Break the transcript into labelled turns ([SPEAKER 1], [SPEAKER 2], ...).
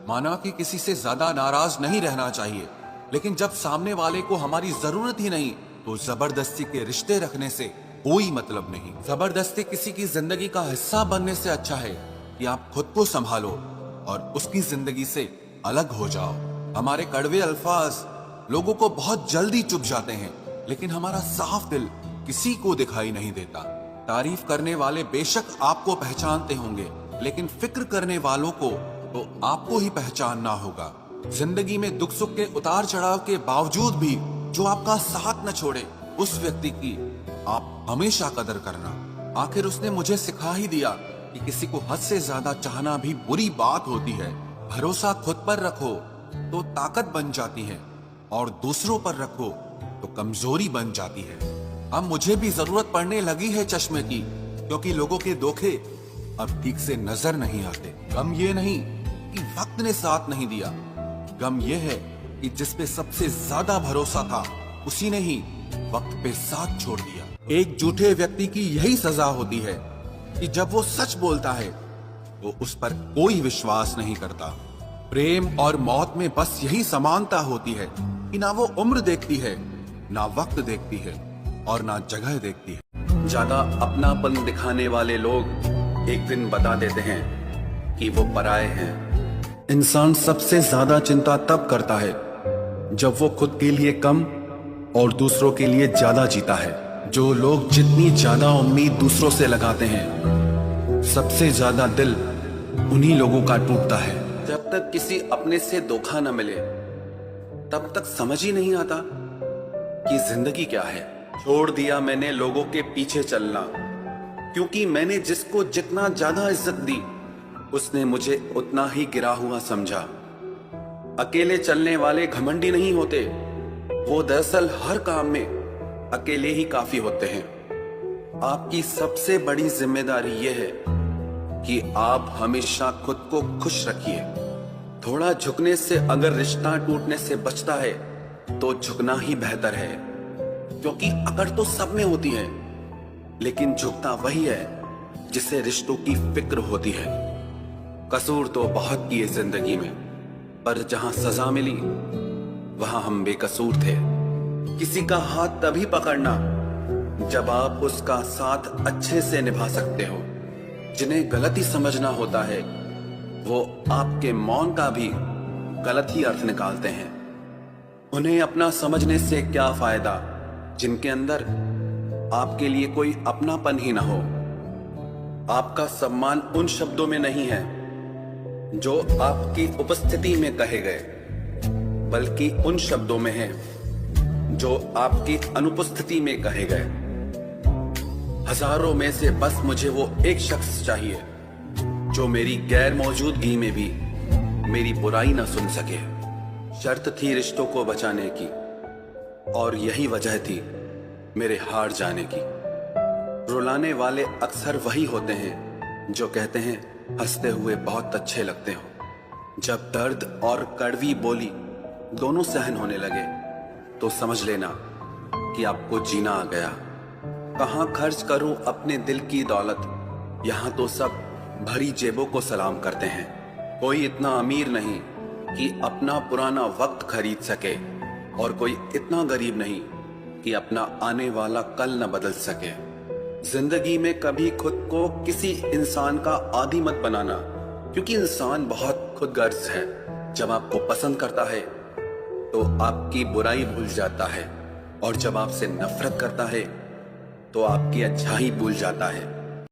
[SPEAKER 1] माना कि किसी से ज्यादा नाराज नहीं रहना चाहिए, लेकिन जब सामने वाले को हमारी जरूरत ही नहीं तो जबरदस्ती के रिश्ते रखने से कोई मतलब नहीं। जबरदस्ती किसी की जिंदगी का हिस्सा बनने से अच्छा है कि आप खुद को संभालो और उसकी जिंदगी से अलग हो जाओ। हमारे कड़वे अल्फाज लोगों को बहुत जल्दी चुभ जाते हैं, लेकिन हमारा साफ दिल किसी को दिखाई नहीं देता। तारीफ करने वाले बेशक आपको पहचानते होंगे, लेकिन फिक्र करने वालों को तो आपको ही पहचानना होगा। जिंदगी में दुख सुख के उतार चढ़ाव के बावजूद भी जो आपका साथ न छोड़े, उस व्यक्ति की आप हमेशा कदर करना। आखिर उसने मुझे सिखा ही दिया कि किसी को हद से ज्यादा चाहना भी बुरी बात होती है। भरोसा खुद पर रखो तो ताकत बन जाती है, और दूसरों पर रखो तो कमजोरी बन जाती है। अब मुझे भी जरूरत पड़ने लगी है चश्मे की, क्योंकि लोगों के धोखे अब ठीक से नजर नहीं आते। गम ये नहीं कि वक्त ने साथ नहीं दिया, गम ये है कि जिस पे सबसे ज्यादा भरोसा था उसी ने ही वक्त पे साथ छोड़ दिया। एक झूठे व्यक्ति की यही सजा होती है कि जब वो सच बोलता है तो उस पर कोई विश्वास नहीं करता। प्रेम और मौत में बस यही समानता होती है कि ना वो उम्र देखती है, ना वक्त देखती है, और ना जगह देखती है। ज्यादा अपनापन दिखाने वाले लोग एक दिन बता देते हैं कि वो पराये हैं। इंसान सबसे ज्यादा चिंता तब करता है जब वो खुद के लिए कम और दूसरों के लिए ज्यादा जीता है। जो लोग जितनी ज्यादा उम्मीद दूसरों से लगाते हैं, सबसे ज्यादा दिल उन्हीं लोगों का टूटता है। जब तक किसी अपने से धोखा न मिले तब तक समझ ही नहीं आता कि जिंदगी क्या है। छोड़ दिया मैंने लोगों के पीछे चलना, क्योंकि मैंने जिसको जितना ज्यादा इज्जत दी उसने मुझे उतना ही गिरा हुआ समझा। अकेले चलने वाले घमंडी नहीं होते, वो दरअसल हर काम में अकेले ही काफी होते हैं। आपकी सबसे बड़ी जिम्मेदारी यह है कि आप हमेशा खुद को खुश रखिए। थोड़ा झुकने से अगर रिश्ता टूटने से बचता है तो झुकना ही बेहतर है, क्योंकि अकड़ तो सब में होती है, लेकिन झुकता वही है जिसे रिश्तों की फिक्र होती है। कसूर तो बहुत किए जिंदगी में, पर जहां सजा मिली वहां हम बेकसूर थे। किसी का हाथ तभी पकड़ना जब आप उसका साथ अच्छे से निभा सकते हो। जिन्हें गलती समझना होता है वो आपके मौन का भी गलत ही अर्थ निकालते हैं। उन्हें अपना समझने से क्या फायदा जिनके अंदर आपके लिए कोई अपनापन ही ना हो। आपका सम्मान उन शब्दों में नहीं है जो आपकी उपस्थिति में कहे गए, बल्कि उन शब्दों में है जो आपकी अनुपस्थिति में कहे गए। हजारों में से बस मुझे वो एक शख्स चाहिए जो मेरी गैर मौजूदगी में भी मेरी बुराई ना सुन सके। शर्त थी रिश्तों को बचाने की, और यही वजह थी मेरे हार जाने की। रुलाने वाले अक्सर वही होते हैं जो कहते हैं हंसते हुए बहुत अच्छे लगते हो। जब दर्द और कड़वी बोली दोनों सहन होने लगे तो समझ लेना कि आपको जीना आ गया। कहाँ खर्च करूं अपने दिल की दौलत, यहाँ तो सब भरी जेबों को सलाम करते हैं। कोई इतना अमीर नहीं कि अपना पुराना वक्त खरीद सके, और कोई इतना गरीब नहीं कि अपना आने वाला कल न बदल सके। जिंदगी में कभी खुद को किसी इंसान का आदी मत बनाना, क्योंकि इंसान बहुत खुदगर्ज है। जब आपको पसंद करता है तो आपकी बुराई भूल जाता है, और जब आपसे नफरत करता है तो आपकी अच्छाई भूल जाता है।